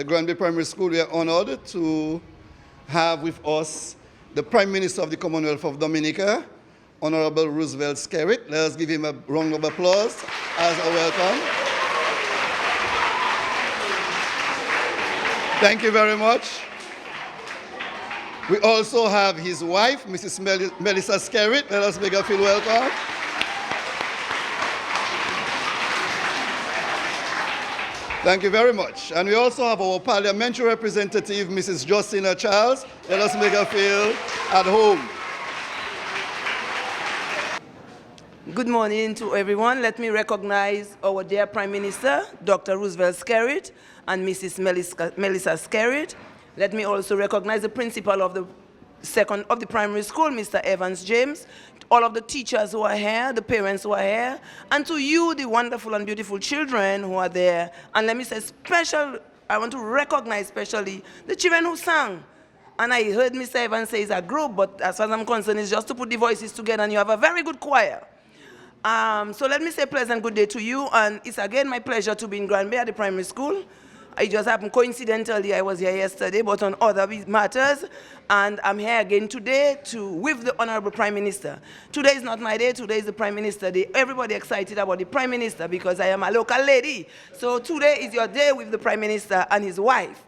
Granby Primary School, we are honored to have with us the Prime Minister of the Commonwealth of Dominica, Honorable Roosevelt Skerrit. Let us give him a round of applause as a welcome. Thank you very much. We also have his wife, Mrs. Melissa Skerrit. Let us make her feel welcome. Thank you very much. And we also have our parliamentary representative, Mrs. Justina Charles. Let us make her feel at home. Good morning to everyone. Let me recognize our dear Prime Minister, Dr. Roosevelt Skerrit, and Mrs. Melissa Skerrit. Let me also recognize the principal of the primary school, Mr. Evans James, all of the teachers who are here, the parents who are here, and to you, the wonderful and beautiful children who are there. And let me say I want to recognize especially the children who sang. And I heard Mr. Evans say it's a group, but as far as I'm concerned, it's just to put the voices together, and you have a very good choir. So let me say pleasant good day to you, and it's again my pleasure to be in Granby at the primary school. It just happened coincidentally, I was here yesterday, but on other matters, and I'm here again today with the Honorable Prime Minister. Today is not my day, today is the Prime Minister Day. Everybody excited about the Prime Minister because I am a local lady. So today is your day with the Prime Minister and his wife.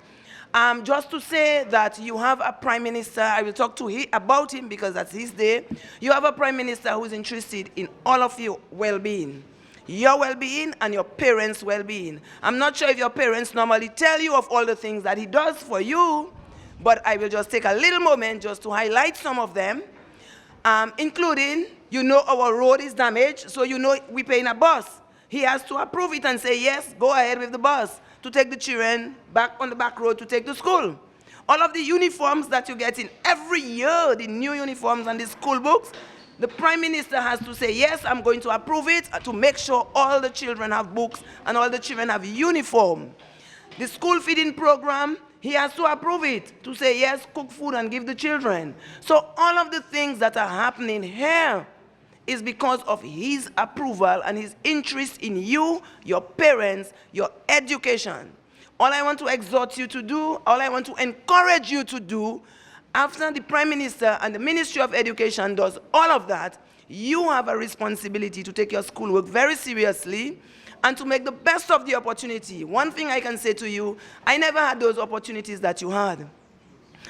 Just to say that you have a Prime Minister, I will talk about him because that's his day. You have a Prime Minister who is interested in all of your well-being. Your well-being and your parents' well-being. I'm not sure if your parents normally tell you of all the things that he does for you, but I will just take a little moment just to highlight some of them, including, our road is damaged, so we pay in a bus. He has to approve it and say, yes, go ahead with the bus to take the children back on the back road to take to school. All of the uniforms that you get in every year, the new uniforms and the school books, the Prime Minister has to say, yes, I'm going to approve it to make sure all the children have books and all the children have uniform. The school feeding program, he has to approve it to say, yes, cook food and give the children. So all of the things that are happening here is because of his approval and his interest in you, your parents, your education. All I want to exhort you to do, all I want to encourage you to do, after the Prime Minister and the Ministry of Education does all of that, you have a responsibility to take your schoolwork very seriously and to make the best of the opportunity. One thing I can say to you, I never had those opportunities that you had.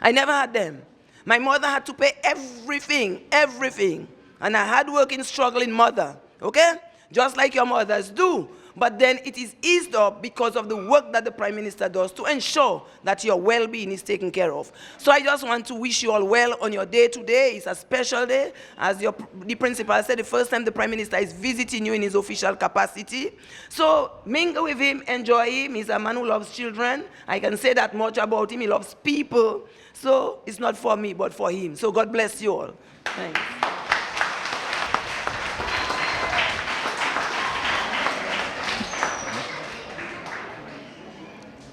I never had them. My mother had to pay everything. And a hard-working, struggling mother, okay? Just like your mothers do. But then it is eased up because of the work that the Prime Minister does to ensure that your well-being is taken care of. So I just want to wish you all well on your day today. It's a special day. As the principal said, the first time the Prime Minister is visiting you in his official capacity. So mingle with him, enjoy him. He's a man who loves children. I can say that much about him. He loves people. So it's not for me, but for him. So God bless you all. Thanks.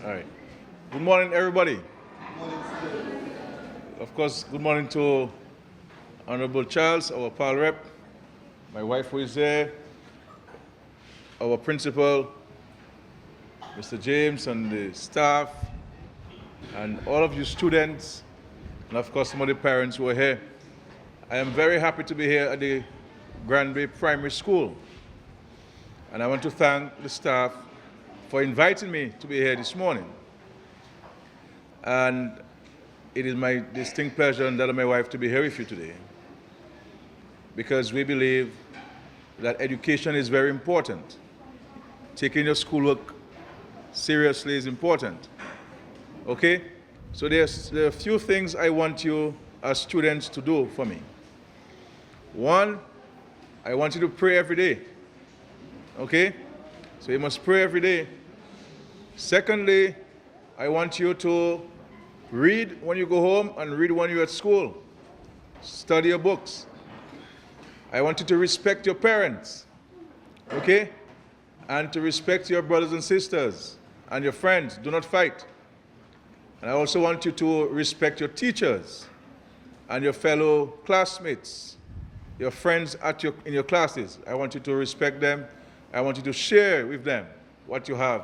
All right. Good morning, everybody. Good morning, sir. Of course, good morning to Honorable Charles, our PAL rep, my wife who is there, our principal, Mr. James, and the staff, and all of you students, and of course some of the parents who are here. I am very happy to be here at the Granby Primary School, and I want to thank the staff for inviting me to be here this morning. And it is my distinct pleasure and that of my wife to be here with you today, because we believe that education is very important. Taking your schoolwork seriously is important. Okay? So there are a few things I want you as students to do for me. One, I want you to pray every day. Okay? So you must pray every day. Secondly, I want you to read when you go home and read when you're at school. Study your books. I want you to respect your parents, okay? And to respect your brothers and sisters and your friends. Do not fight. And I also want you to respect your teachers and your fellow classmates, your friends in your classes. I want you to respect them. I want you to share with them what you have.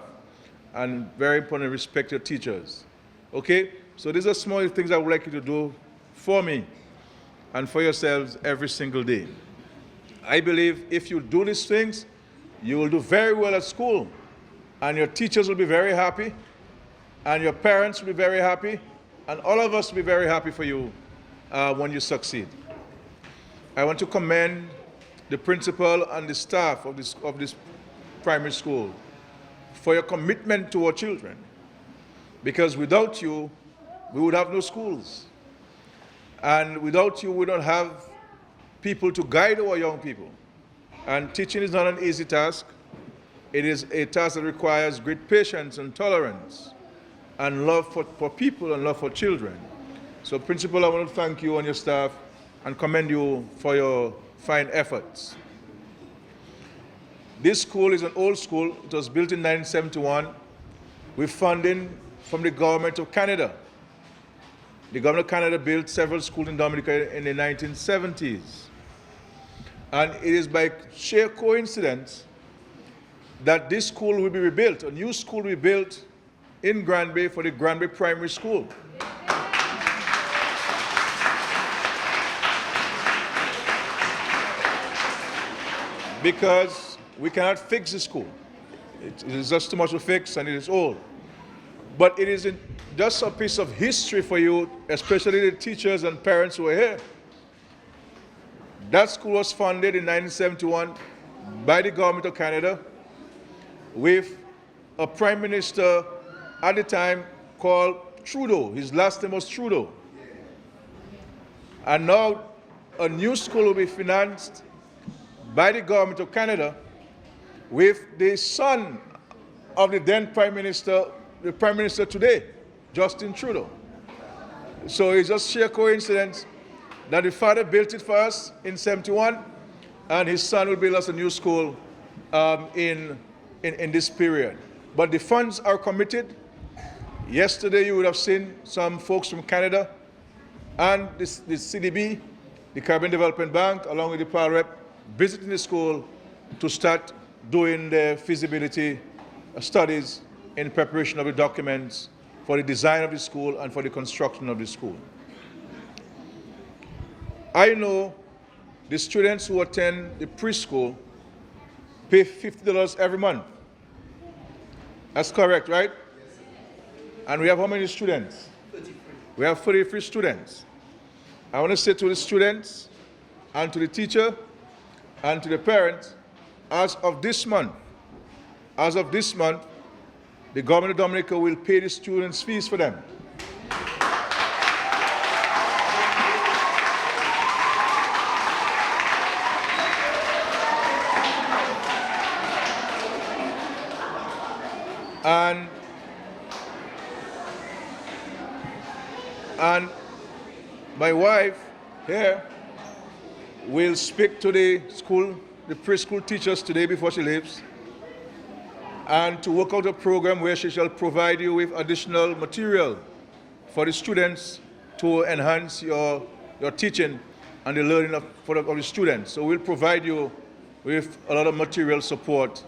And very important, respect your teachers. Okay? So these are small things I would like you to do for me and for yourselves every single day. I believe if you do these things, you will do very well at school, and your teachers will be very happy, and your parents will be very happy, and all of us will be very happy for you when you succeed. I want to commend the principal and the staff of this primary school for your commitment to our children, because without you, we would have no schools. And without you, we don't have people to guide our young people. And teaching is not an easy task. It is a task that requires great patience and tolerance and love for people and love for children. So, Principal, I want to thank you and your staff and commend you for your fine efforts. This school is an old school. It was built in 1971 with funding from the government of Canada. The government of Canada built several schools in Dominica in the 1970s. And it is by sheer coincidence that this school will be rebuilt. A new school will be built in Granby for the Granby Primary School. Because we cannot fix the school. It is just too much to fix, and it is old. But it is just a piece of history for you, especially the teachers and parents who are here. That school was funded in 1971 by the government of Canada with a prime minister at the time called Trudeau. His last name was Trudeau. And now a new school will be financed by the government of Canada with the son of the then prime minister, the prime minister today, Justin Trudeau. So it's just sheer coincidence that the father built it for us in 71, and his son will build us a new school in this period. But the funds are committed. Yesterday you would have seen some folks from Canada and the CDB, the Caribbean Development Bank, along with the PAL rep, visiting the school to start doing the feasibility studies in preparation of the documents for the design of the school and for the construction of the school. I know the students who attend the preschool pay $50 every month. That's correct, right? And we have how many students? 33. We have 33 students. I want to say to the students and to the teacher and to the parents, as of this month, the government of Dominica will pay the students' fees for them. And my wife here will speak to the preschool teachers today before she leaves, and to work out a program where she shall provide you with additional material for the students to enhance your teaching and the learning of the students. So we'll provide you with a lot of material support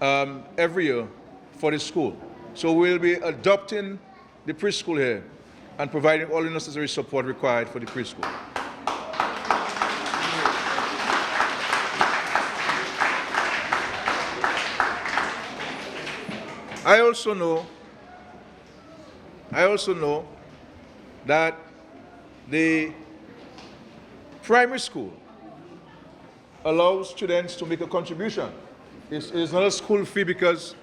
every year for the school. So we'll be adopting the preschool here and providing all the necessary support required for the preschool. I also know that the primary school allows students to make a contribution. It's not a school fee because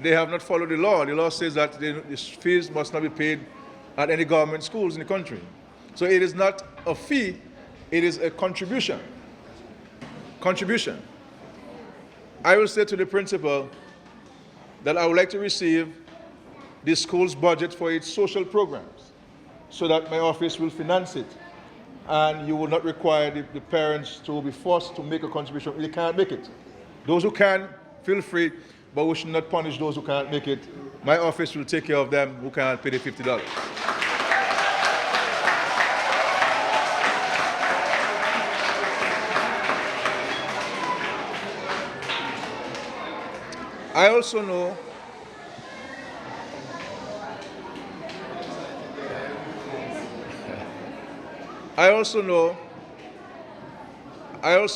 they have not followed the law. The law says that the fees must not be paid at any government schools in the country. So it is not a fee, it is a contribution. Contribution. I will say to the principal that I would like to receive the school's budget for its social programs so that my office will finance it. And you will not require the parents to be forced to make a contribution. They can't make it. Those who can, feel free, but we should not punish those who can't make it. My office will take care of them who cannot pay the $50. I I also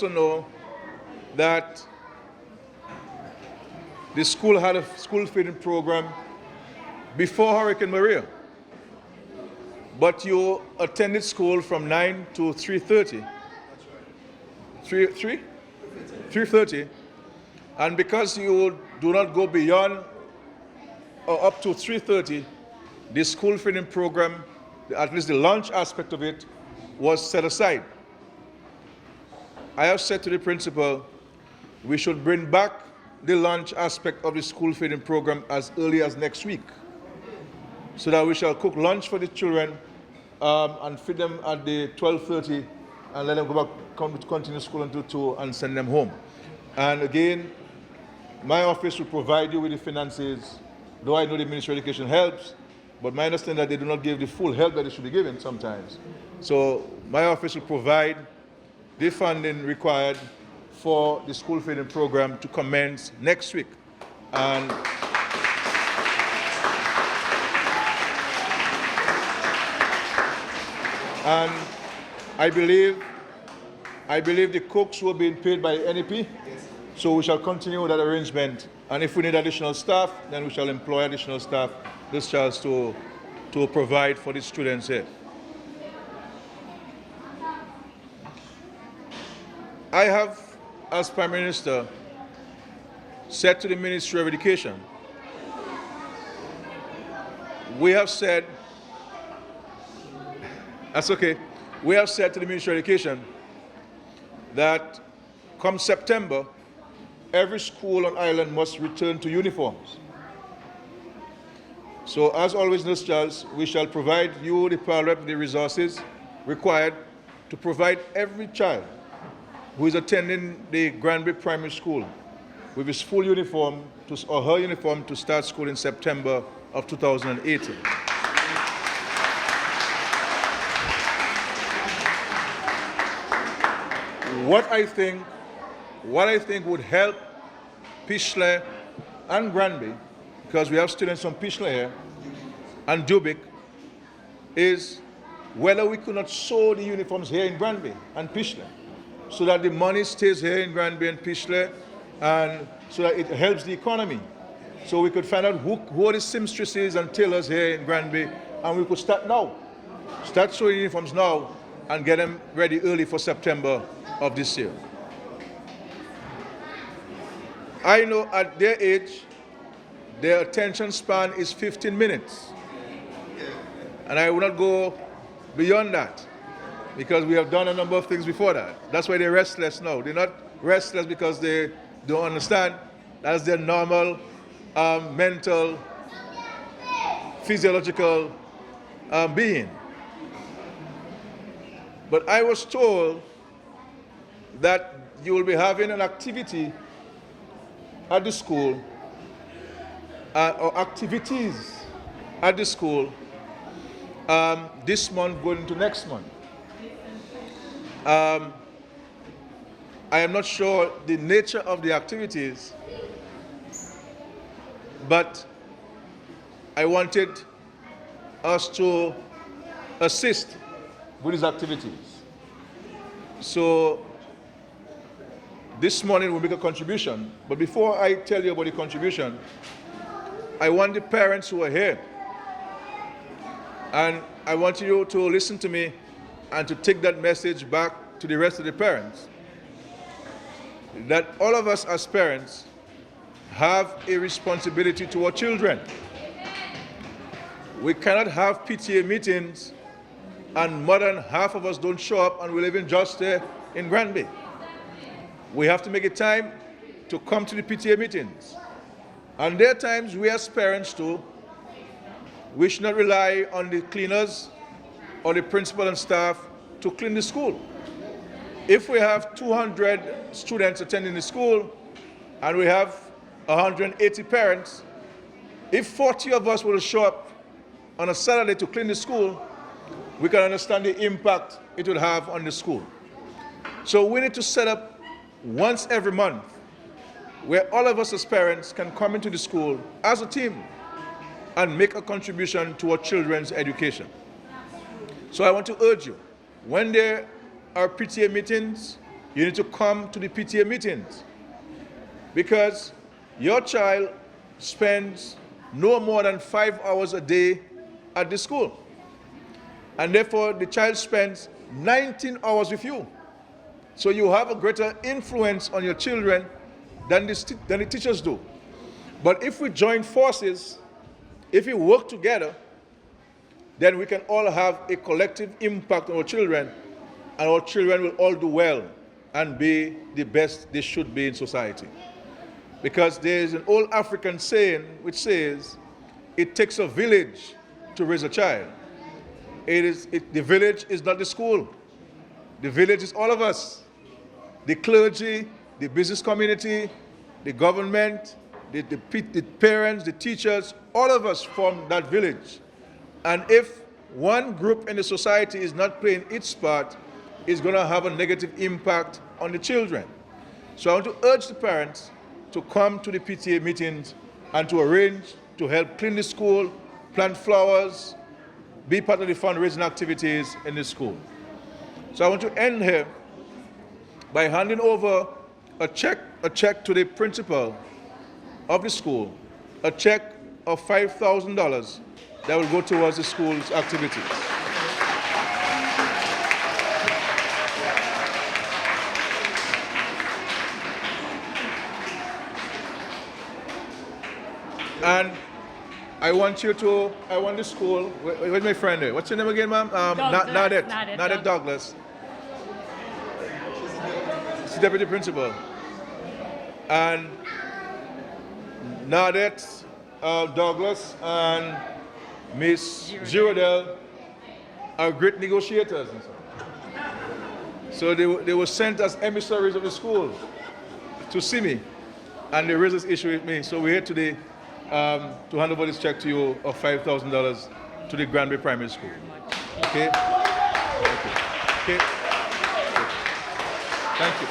know that the school had a school feeding program before Hurricane Maria. But you attended school from 9 to 3:30. 3:30. And because you do not go beyond or up to 3:30, the school feeding program, at least the lunch aspect of it, was set aside. I have said to the principal, we should bring back the lunch aspect of the school feeding program as early as next week, so that we shall cook lunch for the children and feed them at the 12:30 and let them go back, continue school until 2 and send them home. And again, my office will provide you with the finances, though I know the Ministry of Education helps, but my understanding that they do not give the full help that they should be given sometimes. So my office will provide the funding required for the school feeding program to commence next week. And I believe the cooks were being paid by NEP, so we shall continue that arrangement. And if we need additional staff, then we shall employ additional staff, this chance to provide for the students here. I have, as Prime Minister, said to the Ministry of Education, we have said, that's okay, we have said to the Ministry of Education that come September, every school on island must return to uniforms. So as always, Nurse Charles, we shall provide you, the Parliament, the resources required to provide every child who is attending the Granby Primary School with his full uniform or her uniform to start school in September of 2018. What I think would help Pishley and Granby, because we have students from Pishley here, and Dubic, is whether we could not sew the uniforms here in Granby and Pishley, so that the money stays here in Granby and Pishley, and so that it helps the economy. So we could find out who are the seamstresses and tailors here in Granby, and we could start now. Start sewing uniforms now and get them ready early for September of this year. I know at their age, their attention span is 15 minutes. And I will not go beyond that, because we have done a number of things before that. That's why they're restless now. They're not restless because they don't understand. That's their normal mental, physiological being. But I was told that you will be having an activity at the school, or activities at the school this month going into next month. I am not sure the nature of the activities, but I wanted us to assist with these activities. So this morning we'll make a contribution, but before I tell you about the contribution, I want the parents who are here, and I want you to listen to me and to take that message back to the rest of the parents, that all of us as parents have a responsibility to our children. We cannot have PTA meetings and more than half of us don't show up and we live in just in Granby. We have to make a time to come to the PTA meetings. And there are times we as parents too, we should not rely on the cleaners or the principal and staff to clean the school. If we have 200 students attending the school and we have 180 parents, if 40 of us will show up on a Saturday to clean the school, we can understand the impact it will have on the school. So we need to set up once every month where all of us as parents can come into the school as a team and make a contribution to our children's education. So I want to urge you when there are PTA meetings, you need to come to the PTA meetings, because your child spends no more than 5 hours a day at the school. And therefore, the child spends 19 hours with you. So you have a greater influence on your children than the teachers do. But if we join forces, if we work together, then we can all have a collective impact on our children, and our children will all do well and be the best they should be in society. Because there is an old African saying which says, it takes a village to raise a child. The village is not the school. The village is all of us. The clergy, the business community, the government, the parents, the teachers, all of us form that village. And if one group in the society is not playing its part, it's going to have a negative impact on the children. So I want to urge the parents to come to the PTA meetings and to arrange to help clean the school, plant flowers, be part of the fundraising activities in the school. So I want to end here by handing over a check to the principal of the school, a check of $5,000 that will go towards the school's activities. And I want the school, where's my friend there? What's your name again, ma'am? Nadette Douglas. She's the deputy principal. And Nadette Douglas and Miss Girardel are great negotiators. And so they were sent as emissaries of the school to see me, and they raised this issue with me. So we're here today to hand over this check to you of $5,000 to the Granby Primary School. Okay? Okay. Thank you.